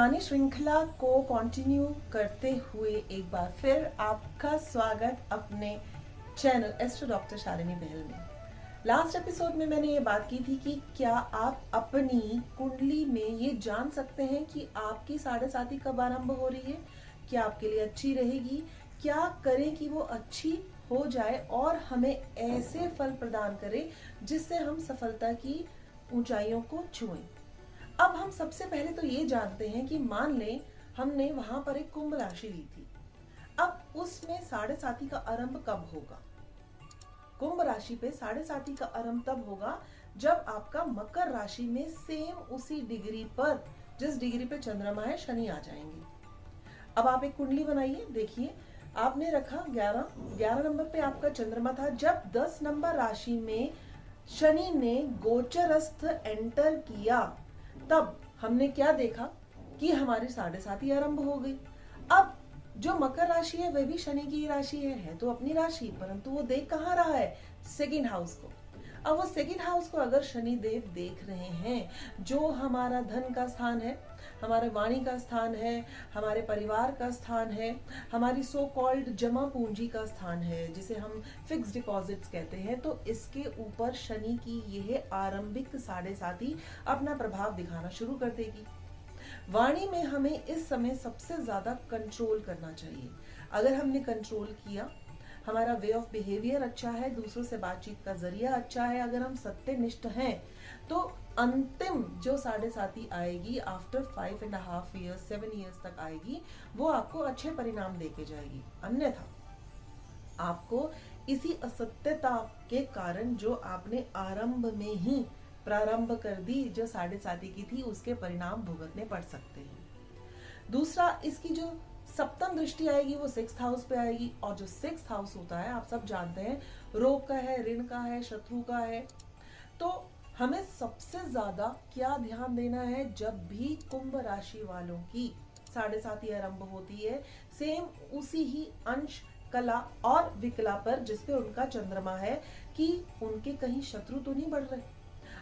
पुरानी श्रृंखला को कंटिन्यू करते हुए एक बार फिर आपका स्वागत अपने चैनल एस्ट्रो डॉक्टर शालिनी बहल में। लास्ट एपिसोड में मैंने ये बात की थी कि क्या आप अपनी कुंडली में ये जान सकते हैं कि आपकी 7.5 कब आरंभ हो रही है, क्या आपके लिए अच्छी रहेगी, क्या करें कि वो अच्छी हो जाए और हमें ऐसे फल प्रदान करे जिससे हम सफलता की ऊंचाइयों को छुएं। अब हम सबसे पहले तो ये जानते हैं कि मान लें हमने वहां पर एक कुंभ राशि ली थी, अब उसमें 7.5 का आरंभ कब होगा? कुंभ राशि पे 7.5 का आरंभ तब होगा जब आपका मकर राशि में सेम उसी डिग्री पर, जिस डिग्री पे चंद्रमा है, शनि आ जाएंगे। अब आप एक कुंडली बनाइए, देखिए आपने रखा 11 नंबर पे आपका चंद्रमा था। जब 10 नंबर राशि में शनि ने गोचरस्थ एंटर किया तब हमने क्या देखा कि हमारी 7.5 आरंभ हो गई। अब जो मकर राशि है वह भी शनि की राशि है तो अपनी राशि, परंतु वो देख कहाँ रहा है? सेकंड हाउस को। अब वो सेकंड हाउस को अगर शनि देव देख रहे हैं, जो हमारा धन का स्थान है, हमारे वाणी का स्थान है, हमारे परिवार का स्थान है, हमारी सो कॉल्ड जमा पूंजी का स्थान है, जिसे हम फिक्स डिपॉजिट्स कहते हैं, तो इसके ऊपर शनि की यह आरंभिक 7.5 अपना प्रभाव दिखाना शुरू कर देगी। वाणी में हमें इस समय सबसे ज्यादा कंट्रोल करना चाहिए। अगर हमने कंट्रोल किया, हमारा वे ऑफ बिहेवियर अच्छा है, दूसरों से बातचीत का जरिया अच्छा है, अगर हम सत्यनिष्ठ हैं, तो अंतिम जो 7.5 आएगी आफ्टर 5.5 ईयर्स 7 ईयर्स तक आएगी, वो आपको अच्छे परिणाम देके जाएगी। अन्यथा आपको इसी असत्यता के कारण जो आपने आरंभ में ही प्रारंभ कर दी, जो 7.5 की थी, उसके परिणाम भुगतने पड़ सकते हैं। दूसरा, इसकी जो सप्तम दृष्टि आएगी वो 6th हाउस पे आएगी, और जो 6th हाउस होता है आप सब जानते हैं, रोग का है, ऋण का है, शत्रु का है। तो हमें सबसे ज्यादा क्या ध्यान देना है? जब भी कुंभ राशि वालों की 7.5 आरंभ होती है, सेम उसी ही अंश, कला और विकला पर जिसपे उनका चंद्रमा है, कि उनके कहीं शत्रु तो नहीं बढ़ रहे।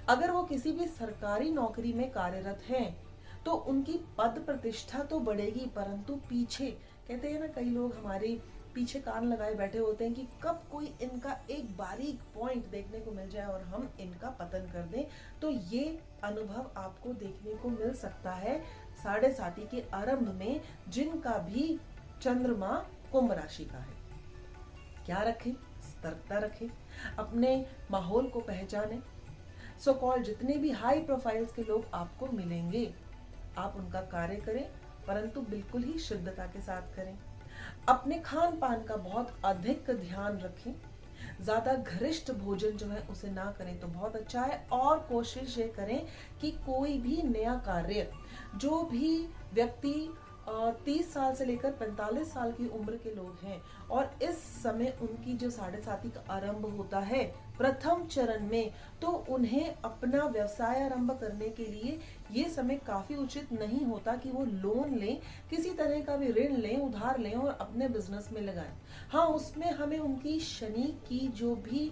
अगर वो किसी भी सरकारी नौकरी में कार्यरत हैं तो उनकी पद प्रतिष्ठा तो बढ़ेगी, परंतु पीछे, कहते हैं ना, कई लोग हमारे पीछे कान लगाए बैठे होते हैं कि कब कोई इनका एक बारीक पॉइंट देखने को मिल जाए और हम इनका पतन कर दें। तो ये अनुभव आपको देखने को मिल सकता है 7.5 के आरंभ में, जिनका भी चंद्रमा कुंभ राशि का है। क्या रखें? सतर्कता रखें, अपने माहौल को पहचानें। सो कॉल्ड जितने भी हाई प्रोफाइल्स के लोग आपको मिलेंगे, आप उनका कार्य करें, परंतु बिल्कुल ही शुद्धता के साथ करें। अपने खान पान का बहुत अधिक ध्यान रखें, ज्यादा घरिष्ठ भोजन जो है उसे ना करें तो बहुत अच्छा है। और कोशिश ये करें कि कोई भी नया कार्य, जो भी व्यक्ति 30 साल से लेकर 45 साल की उम्र के लोग हैं और इस समय उनकी जो 7.5 का आरंभ होता है प्रथम चरण में, तो उन्हें अपना व्यवसाय आरंभ करने के लिए ये समय काफी उचित नहीं होता कि वो लोन लें, किसी तरह का भी ऋण लें, उधार लें और अपने बिजनेस में लगाएं। हाँ, उसमें हमें उनकी शनि की जो भी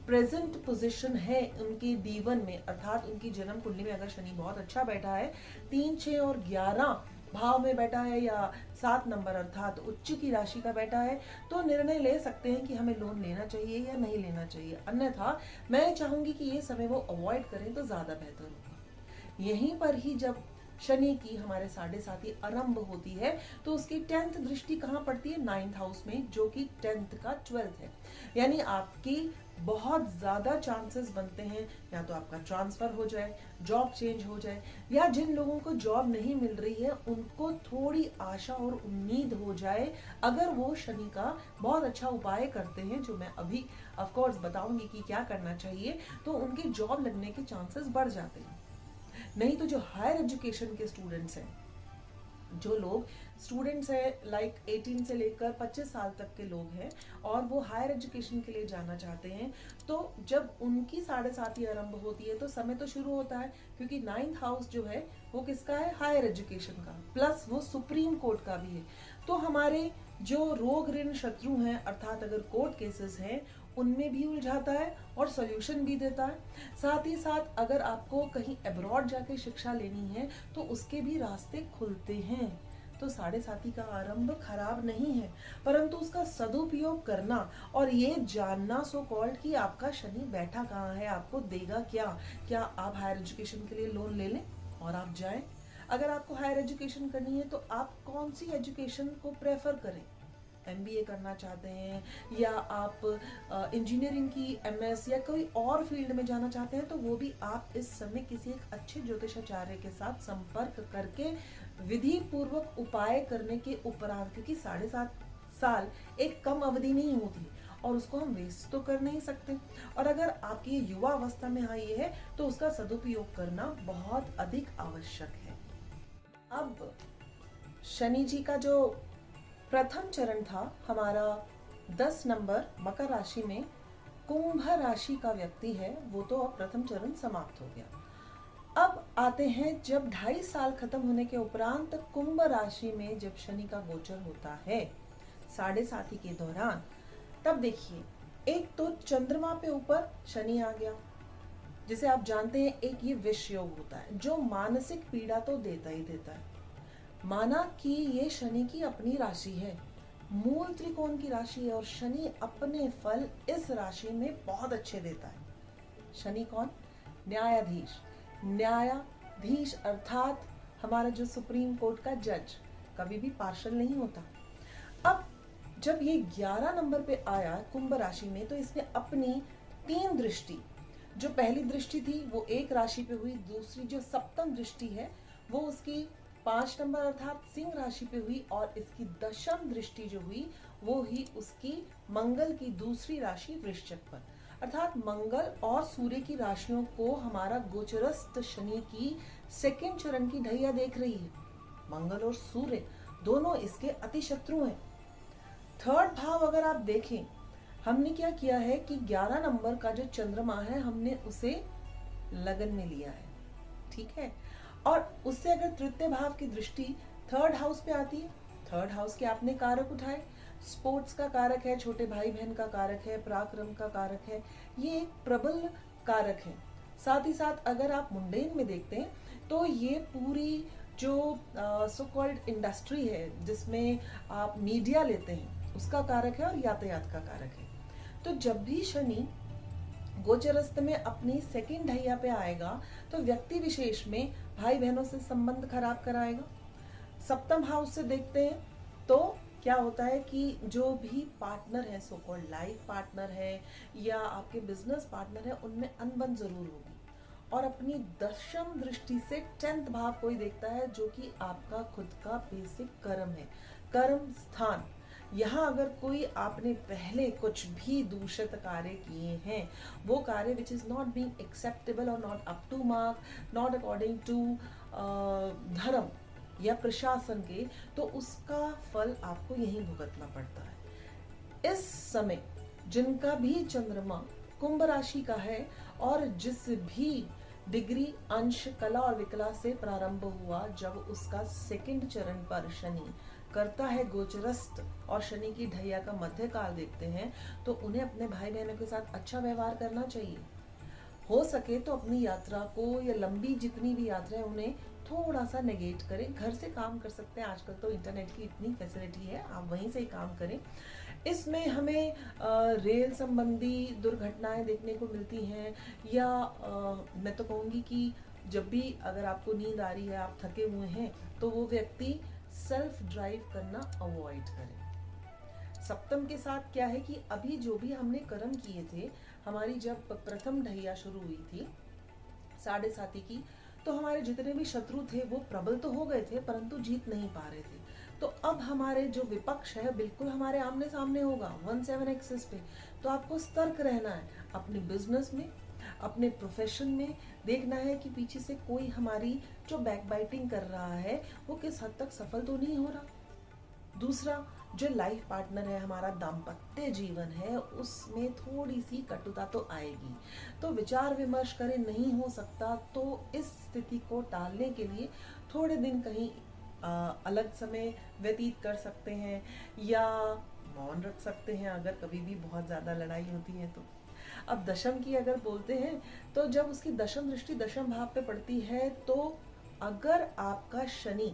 प्रेजेंट पोजीशन है उनके D1 में, अर्थात उनकी जन्म कुंडली में अगर शनि बहुत अच्छा बैठा है, 3, 6 और 11 भाव में बैठा है, या 7 नंबर अर्थात उच्च की राशि का बैठा है, तो निर्णय ले सकते हैं कि हमें लोन लेना चाहिए या नहीं लेना चाहिए। अन्यथा मैं चाहूंगी कि ये समय वो अवॉइड करें तो ज्यादा बेहतर होगा। यहीं पर ही जब शनि की हमारे 7.5 आरंभ होती है तो उसकी 10th दृष्टि कहाँ पड़ती है? 9th हाउस में, जो कि 10th का 12th है। यानी आपकी बहुत ज्यादा चांसेस बनते हैं या तो आपका ट्रांसफर हो जाए, जॉब चेंज हो जाए, या जिन लोगों को जॉब नहीं मिल रही है उनको थोड़ी आशा और उम्मीद हो जाए, अगर वो शनि का बहुत अच्छा उपाय करते हैं, जो मैं अभी ऑफ कोर्स बताऊंगी कि क्या करना चाहिए, तो उनके जॉब लगने के चांसेस बढ़ जाते हैं। नहीं तो जो हायर एजुकेशन के स्टूडेंट्स हैं, जो लोग स्टूडेंट्स हैं, लाइक 18 से लेकर 25 साल तक के लोग हैं और वो हायर एजुकेशन के लिए जाना चाहते हैं, तो जब उनकी 7.5 आरंभ होती है तो समय तो शुरू होता है, क्योंकि 9th हाउस जो है वो किसका है? हायर एजुकेशन का, प्लस वो सुप्रीम कोर्ट का भी है। तो हमारे जो रोग ऋण शत्रु हैं, अर्थात अगर कोर्ट केसेस हैं, उनमें भी उलझाता है और सॉल्यूशन भी देता है। साथ ही साथ अगर आपको कहीं अब्रॉड जाके शिक्षा लेनी है तो उसके भी रास्ते खुलते हैं। तो साढ़े साथी का आरंभ खराब नहीं है, परंतु उसका सदुपयोग करना और ये जानना सो कॉल्ड कि आपका शनि बैठा कहाँ है, आपको देगा क्या आप हायर एजुकेशन के लिए लोन ले लें और आप जाएं। अगर आपको हायर एजुकेशन करनी है तो आप कौन सी एजुकेशन को प्रेफर करें? एमबीए करना चाहते हैं या आप इंजीनियरिंग की एमएस या कोई और फील्ड में जाना चाहते हैं, तो वो भी आप इस समय किसी एक अच्छे ज्योतिषाचार्य के साथ संपर्क करके विधि पूर्वक उपाय करने के उपरांत, क्योंकि 7.5 साल एक कम अवधि नहीं होती और उसको हम वेस्ट तो कर नहीं सकते। और अगर आपकी युवा अवस्था में आई है तो उसका सदुपयोग करना बहुत अधिक आवश्यक है। अब शनि जी का जो प्रथम चरण था हमारा 10 नंबर मकर राशि में कुंभ राशि का व्यक्ति है, वो तो अब प्रथम चरण समाप्त हो गया। अब आते हैं जब 2.5 साल खत्म होने के उपरांत कुंभ राशि में जब शनि का गोचर होता है साढ़े साथी के दौरान, तब देखिए एक तो चंद्रमा पे ऊपर शनि आ गया, जिसे आप जानते हैं एक ये विष योग होता है जो मानसिक पीड़ा तो देता ही देता है। माना कि ये शनि की अपनी राशि है, मूल त्रिकोण की राशि है और शनि अपने फल इस राशि में बहुत अच्छे देता है। शनि कौन? न्यायाधीश। न्यायाधीश अर्थात हमारा जो सुप्रीम कोर्ट का जज, कभी भी पार्शल नहीं होता। अब जब ये 11 नंबर पे आया कुंभ राशि में, तो इसने अपनी 3 दृष्टि, जो पहली दृष्टि थी वो एक राशि पे हुई, दूसरी जो सप्तम दृष्टि है वो उसकी 5 नंबर अर्थात सिंह राशि पे हुई और इसकी 10वीं दृष्टि जो हुई वो ही उसकी मंगल की दूसरी राशि वृश्चिक पर। अर्थात मंगल और सूर्य की राशियों को हमारा गोचरस्थ शनि की 2nd चरण की ढैया देख रही है। मंगल और सूर्य दोनों इसके अति शत्रु हैं। 3rd भाव अगर आप देखें, हमने क्या किया है कि 11 नंबर का जो चंद्रमा है हमने उसे लगन में लिया है, ठीक है, और उससे अगर 3य भाव की दृष्टि 3rd हाउस पे आती है, 3rd हाउस के आपने कारक उठाए, स्पोर्ट्स का कारक है, छोटे भाई बहन का कारक है, पराक्रम का कारक है, ये एक प्रबल कारक है। साथ ही साथ अगर आप मुंडेन में देखते हैं तो ये पूरी जो सो कॉल्ड इंडस्ट्री है जिसमें आप मीडिया लेते हैं उसका कारक है और यातायात का कारक है। तो जब भी शनि गोचरस्थ में अपनी 2nd ढैया पे आएगा तो व्यक्ति विशेष में भाई बहनों से संबंध खराब कराएगा। 7म हाउस से देखते हैं तो क्या होता है कि जो भी पार्टनर है, सो कॉल्ड लाइफ पार्टनर है या आपके बिजनेस पार्टनर है, उनमें अनबन जरूर होगी। और अपनी 10वीं दृष्टि से 10th भाव कोई देखता है जो कि आपका खुद का बेसिक कर्म है, कर्म स्थान। यहाँ अगर कोई आपने पहले कुछ भी दूषित कार्य किए हैं, वो कार्य which is not being acceptable और not up to mark, not according to धर्म या प्रशासन के, तो उसका फल आपको यहीं भुगतना पड़ता है। इस समय जिनका भी चंद्रमा कुंभ राशि का है और जिस भी डिग्री अंश कला और विकला से प्रारंभ हुआ, जब उसका 2nd चरण पर शनि करता है गोचरस्थ और शनि की ढैया का मध्य काल देखते हैं, तो उन्हें अपने भाई बहनों के साथ अच्छा व्यवहार करना चाहिए। हो सके तो अपनी यात्रा को या लंबी जितनी भी यात्रा है उन्हें थोड़ा सा नेगेट करें। घर से काम कर सकते हैं, आजकल तो इंटरनेट की इतनी फैसिलिटी है, आप वहीं से ही काम करें। इसमें हमें रेल संबंधी दुर्घटनाएं देखने को मिलती हैं या मैं तो कहूँगी कि जब भी अगर आपको नींद आ रही है, आप थके हुए हैं, तो वो व्यक्ति सेल्फ ड्राइव करना अवॉइड करें। 7म के साथ क्या है कि अभी जो भी हमने कर्म किए थे, हमारी जब प्रथम ढैया शुरू हुई थी साढ़े साथी की, तो हमारे जितने भी शत्रु थे वो प्रबल तो हो गए थे परंतु जीत नहीं पा रहे थे। तो अब हमारे जो विपक्ष है बिल्कुल हमारे आमने सामने होगा 17 एक्सिस पे। तो आपको सतर्क रहना है, अपने बिजनेस में, अपने प्रोफेशन में देखना है कि पीछे से कोई हमारी जो बैकबाइटिंग कर रहा है वो किस हद तक सफल तो नहीं हो रहा। दूसरा, जो लाइफ पार्टनर है, हमारा दाम्पत्य जीवन है, उसमें थोड़ी सी कटुता तो आएगी। तो विचार विमर्श करें, नहीं हो सकता तो इस स्थिति को टालने के लिए थोड़े दिन कहीं अलग समय व्यतीत कर सकते हैं या मौन रख सकते हैं अगर कभी भी बहुत ज़्यादा लड़ाई होती है तो। अब दशम की अगर बोलते हैं तो जब उसकी दशम दृष्टि दशम भाव पे पड़ती है तो अगर आपका शनि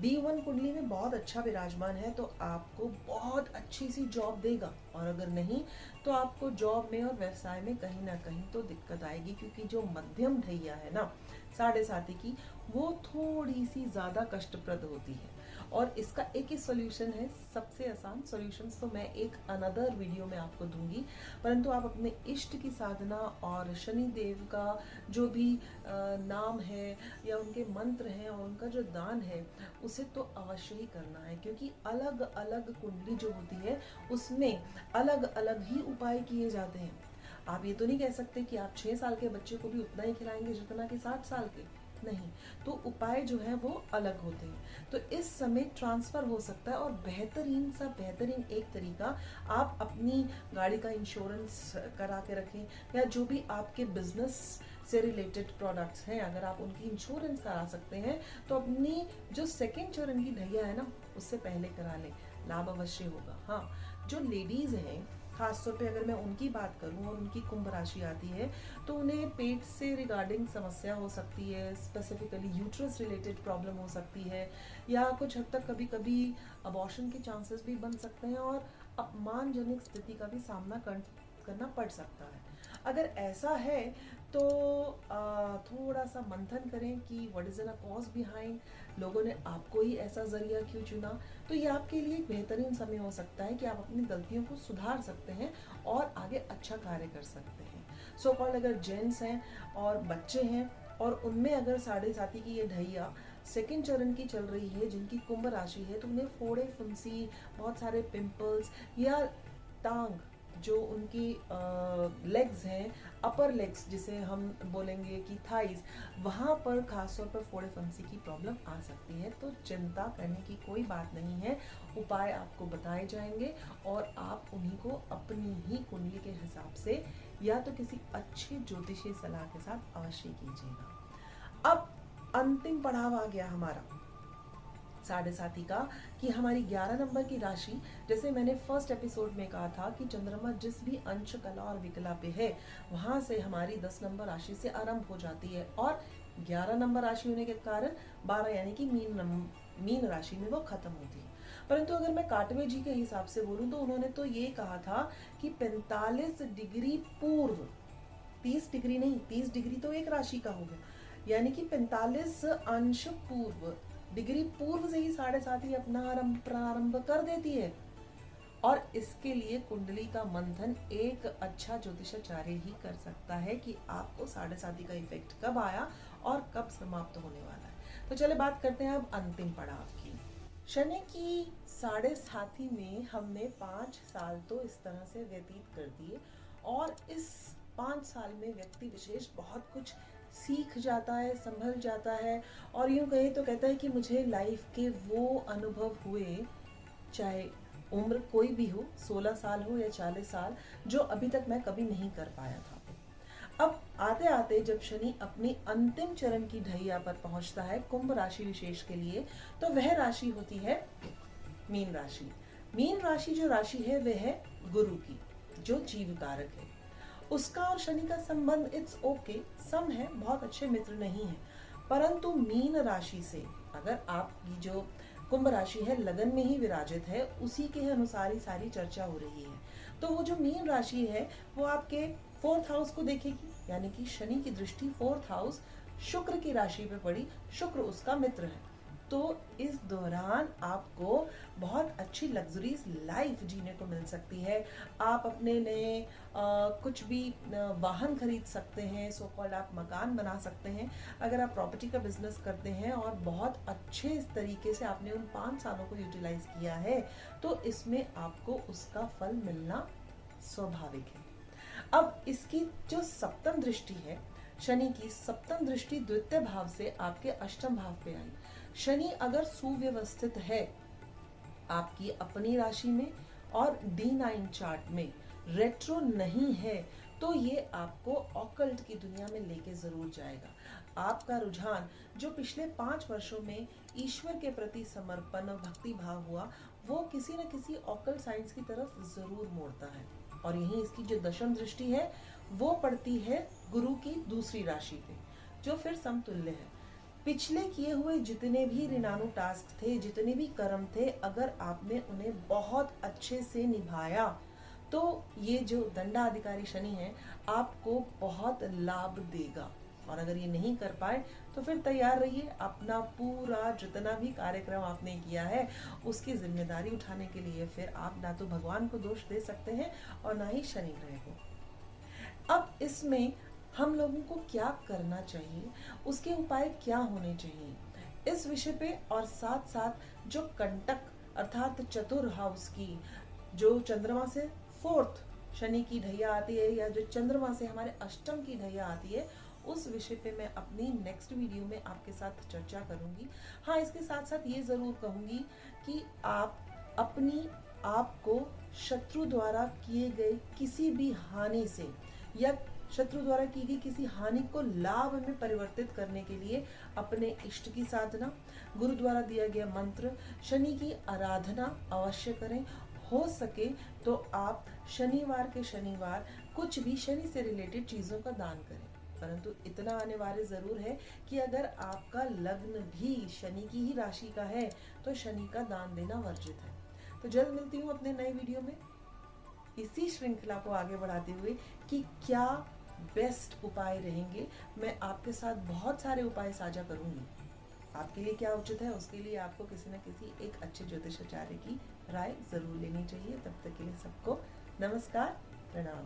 D1 कुंडली में बहुत अच्छा विराजमान है तो आपको बहुत अच्छी सी जॉब देगा, और अगर नहीं तो आपको जॉब में और व्यवसाय में कहीं ना कहीं तो दिक्कत आएगी, क्योंकि जो मध्यम ढैया है ना 7.5 की, वो थोड़ी सी ज़्यादा कष्टप्रद होती है। और इसका एक ही सॉल्यूशन है, सबसे आसान सॉल्यूशंस तो मैं एक अनदर वीडियो में आपको दूंगी, परंतु आप अपने इष्ट की साधना और शनि देव का जो भी नाम है या उनके मंत्र हैं और उनका जो दान है उसे तो अवश्य ही करना है, क्योंकि अलग अलग कुंडली जो होती है उसमें अलग अलग ही उपाय किए जाते हैं। आप ये तो नहीं कह सकते कि आप 6 साल के बच्चे को भी उतना ही खिलाएंगे जितना कि 60 साल के, नहीं, तो उपाय जो है वो अलग होते हैं। तो इस समय ट्रांसफर हो सकता है, और बेहतरीन एक तरीका, आप अपनी गाड़ी का इंश्योरेंस करा के रखें, या जो भी आपके बिजनेस से रिलेटेड प्रोडक्ट्स हैं अगर आप उनकी इंश्योरेंस करा सकते हैं तो अपनी जो सेकेंड चरण की ढैया है ना उससे पहले करा लें, लाभ अवश्य होगा। हाँ, जो लेडीज हैं खासतौर पे अगर मैं उनकी बात करूं और उनकी कुंभ राशि आती है तो उन्हें पेट से रिगार्डिंग समस्या हो सकती है, स्पेसिफिकली यूट्रस रिलेटेड प्रॉब्लम हो सकती है, या कुछ हद तक कभी कभी अबॉर्शन के चांसेस भी बन सकते हैं और अपमानजनक स्थिति का भी सामना करना पड़ सकता है। अगर ऐसा है तो थोड़ा सा मंथन करें कि what is the cause behind, लोगों ने आपको ही ऐसा जरिया क्यों चुना। तो ये आपके लिए एक बेहतरीन समय हो सकता है कि आप अपनी गलतियों को सुधार सकते हैं और आगे अच्छा कार्य कर सकते हैं। सो कॉल्ड अगर जेंट्स हैं और बच्चे हैं और उनमें अगर 7.5 की ये ढैया सेकेंड चरण की चल रही है, जिनकी कुंभ राशि है, तो उन्हें फोड़े फुंसी, बहुत सारे पिंपल्स, या टांग जो उनकी लेग्स हैं, अपर लेग्स जिसे हम बोलेंगे कि थाइज, वहाँ पर खासतौर पर फोड़े फंसी की प्रॉब्लम आ सकती है। तो चिंता करने की कोई बात नहीं है, उपाय आपको बताए जाएंगे और आप उन्हीं को अपनी ही कुंडली के हिसाब से या तो किसी अच्छे ज्योतिषी सलाह के साथ अवश्य कीजिएगा। अब अंतिम पड़ाव आ गया हमारा 7.5 का, कि हमारी 11 नंबर की राशि, जैसे मैंने फर्स्ट एपिसोड में कहा था कि चंद्रमा जिस भी अंश, कला और विकला पे है वहां से हमारी 10 नंबर राशि से आरंभ हो जाती है, और 11 नंबर राशि होने के कारण 12 यानी कि मीन राशि में वो खत्म होती है। परंतु अगर मैं काटवे जी के हिसाब से बोलूं तो उन्होंने तो ये कहा था कि 45 डिग्री पूर्व, 30 डिग्री नहीं, 30 डिग्री तो एक राशि का हो गया, यानी कि 45 अंश पूर्व डिग्री पूर्व से ही 7.5 अपना प्रारंभ कर देती है। और इसके लिए कुंडली का मंथन एक अच्छा ज्योतिषाचार्य ही कर सकता है कि आपको 7.5 का इफेक्ट कब आया और कब समाप्त होने वाला है। तो चले बात करते हैं अब अंतिम पड़ाव की। शनि की 7.5 में हमने 5 साल तो इस तरह से व्यतीत कर दिए, और इस 5 साल में व्यक्ति विशेष बहुत कुछ सीख जाता है, संभल जाता है, और यूं कहे तो कहता है कि मुझे लाइफ के वो अनुभव हुए, चाहे उम्र कोई भी हो, 16 साल हो या 40 साल, जो अभी तक मैं कभी नहीं कर पाया था। अब आते आते जब शनि अपनी अंतिम चरण की ढैया पर पहुंचता है कुंभ राशि विशेष के लिए, तो वह राशि होती है मीन राशि। मीन राशि जो राशि है वह है गुरु की, जो जीव कारक है। उसका और शनि का संबंध इट्स ओके, सम है, बहुत अच्छे मित्र नहीं है। परंतु मीन राशि से अगर आपकी जो कुंभ राशि है लगन में ही विराजित है, उसी के अनुसार ही सारी चर्चा हो रही है। तो वो जो मीन राशि है वो आपके 4th हाउस को देखेगी, यानी कि शनि की दृष्टि 4th हाउस शुक्र की राशि पे पड़ी, शुक्र उसका मित्र है। तो इस दौरान आपको बहुत अच्छी लग्जरीज लाइफ जीने को मिल सकती है। आप अपने नए कुछ भी वाहन खरीद सकते हैं, सो कॉल्ड आप मकान बना सकते हैं अगर आप प्रॉपर्टी का बिजनेस करते हैं, और बहुत अच्छे तरीके से आपने उन 5 सालों को यूटिलाइज किया है, तो इसमें आपको उसका फल मिलना स्वाभाविक है। अब इसकी जो सप्तम दृष्टि है, शनि की सप्तम दृष्टि द्वितीय भाव से आपके अष्टम भाव पे आई। शनि अगर सुव्यवस्थित है आपकी अपनी राशि में और D9 चार्ट में रेट्रो नहीं है, तो ये आपको ऑकल्ट की दुनिया में लेके जरूर जाएगा। आपका रुझान जो पिछले 5 वर्षों में ईश्वर के प्रति समर्पण और भक्ति भाव हुआ, वो किसी न किसी ऑकल्ट साइंस की तरफ जरूर मोड़ता है। और यही इसकी जो दशम दृष्टि है वो पड़ती है गुरु की दूसरी राशि पे, जो फिर समतुल्य है। पिछले किए हुए जितने भी ऋणानु टास्क थे, जितने भी कर्म थे, अगर आपने उन्हें बहुत अच्छे से निभाया तो ये जो दंडाधिकारी शनि है आपको बहुत लाभ देगा। और अगर ये नहीं कर पाए तो फिर तैयार रहिए, अपना पूरा जितना भी कार्यक्रम आपने किया है उसकी जिम्मेदारी उठाने के लिए। फिर आप ना तो भगवान को दोष दे सकते हैं और ना ही शनि ग्रह को। अब इसमें हम लोगों को क्या करना चाहिए, उसके उपाय क्या होने चाहिए, इस विषय पे और साथ साथ जो कंटक अर्थात चतुर हाउस की जो चंद्रमा से फोर्थ शनि की ढैया आती है या जो चंद्रमा से हमारे अष्टम की ढैया आती है, उस विषय पे मैं अपनी नेक्स्ट वीडियो में आपके साथ चर्चा करूंगी। हाँ, इसके साथ साथ ये जरूर कहूंगी कि आप अपनी आप को शत्रु द्वारा किए गए किसी भी हानि से या शत्रु द्वारा की गई किसी हानि को लाभ में परिवर्तित करने के लिए अपने इष्ट की साधना, गुरु द्वारा दिया गया मंत्र, शनि की आराधना अवश्य करें। हो सके तो आप शनिवार के शनिवार कुछ भी शनि से रिलेटेड चीजों का दान करें। परंतु इतना अनिवार्य जरूर है कि अगर आपका लग्न भी शनि की ही राशि का है तो शनि का दान देना वर्जित है। तो जल्द मिलती हूँ अपने नए वीडियो में इसी श्रृंखला को आगे बढ़ाते हुए कि क्या बेस्ट उपाय रहेंगे। मैं आपके साथ बहुत सारे उपाय साझा करूंगी। आपके लिए क्या उचित है उसके लिए आपको किसी न किसी एक अच्छे ज्योतिषाचार्य की राय जरूर लेनी चाहिए। तब तक के लिए सबको नमस्कार, प्रणाम।